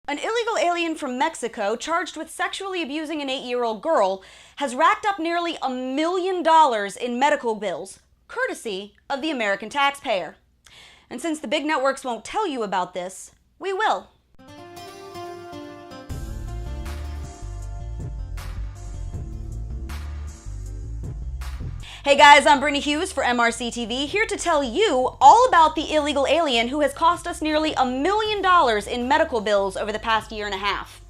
An illegal alien from Mexico charged with sexually abusing an 8-year-old girl has racked up nearly $1 million in medical bills, courtesy of the American taxpayer. And since the big networks won't tell you about this, we will. Hey guys, I'm Brittany Hughes for MRC TV, here to tell you all about the illegal alien who has cost us nearly $1 million in medical bills over the past year and a half.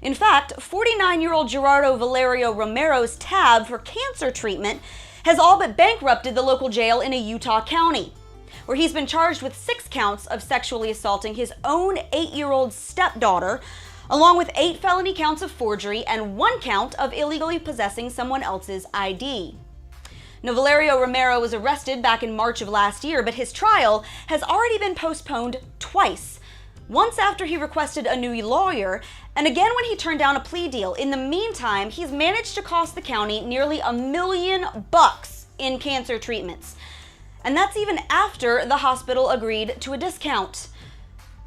In fact, 49-year-old Gerardo Valerio-Romero's tab for cancer treatment has all but bankrupted the local jail in a Utah county, where he's been charged with 6 counts of sexually assaulting his own 8-year-old stepdaughter, along with 8 felony counts of forgery and 1 count of illegally possessing someone else's ID. Now, Valerio-Romero was arrested back in March of last year, but his trial has already been postponed twice. Once after he requested a new lawyer, and again when he turned down a plea deal. In the meantime, he's managed to cost the county nearly $1 million in cancer treatments. And that's even after the hospital agreed to a discount.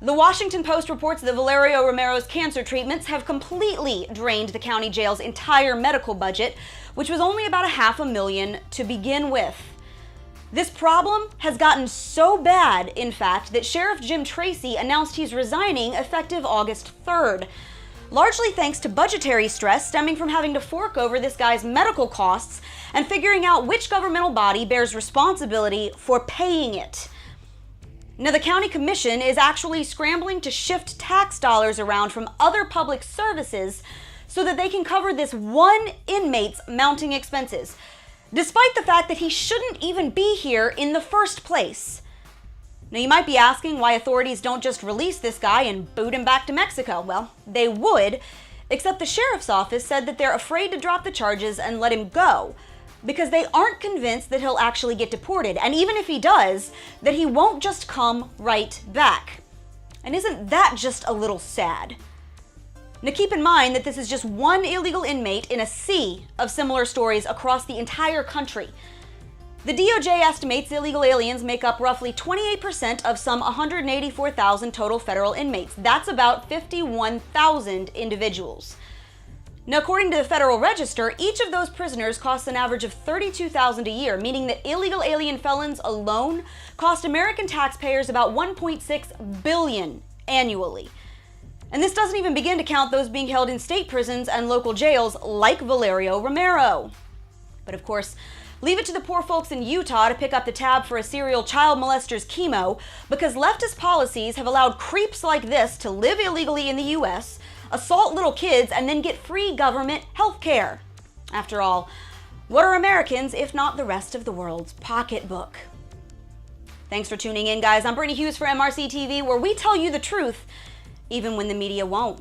The Washington Post reports that Valerio-Romero's cancer treatments have completely drained the county jail's entire medical budget, which was only about $500,000 to begin with. This problem has gotten so bad, in fact, that Sheriff Jim Tracy announced he's resigning effective August 3rd, largely thanks to budgetary stress stemming from having to fork over this guy's medical costs and figuring out which governmental body bears responsibility for paying it. Now, the county commission is actually scrambling to shift tax dollars around from other public services so that they can cover this one inmate's mounting expenses, despite the fact that he shouldn't even be here in the first place. Now, you might be asking why authorities don't just release this guy and boot him back to Mexico. Well, they would, except the sheriff's office said that they're afraid to drop the charges and let him go, because they aren't convinced that he'll actually get deported, and even if he does, that he won't just come right back. And isn't that just a little sad? Now, keep in mind that this is just one illegal inmate in a sea of similar stories across the entire country. The DOJ estimates illegal aliens make up roughly 28% of some 184,000 total federal inmates. That's about 51,000 individuals. Now, according to the Federal Register, each of those prisoners costs an average of $32,000 a year, meaning that illegal alien felons alone cost American taxpayers about $1.6 billion annually. And this doesn't even begin to count those being held in state prisons and local jails like Valerio-Romero. But of course, leave it to the poor folks in Utah to pick up the tab for a serial child molester's chemo, because leftist policies have allowed creeps like this to live illegally in the U.S., assault little kids, and then get free government health care. After all, what are Americans if not the rest of the world's pocketbook? Thanks for tuning in, guys. I'm Brittany Hughes for MRC TV, where we tell you the truth, even when the media won't.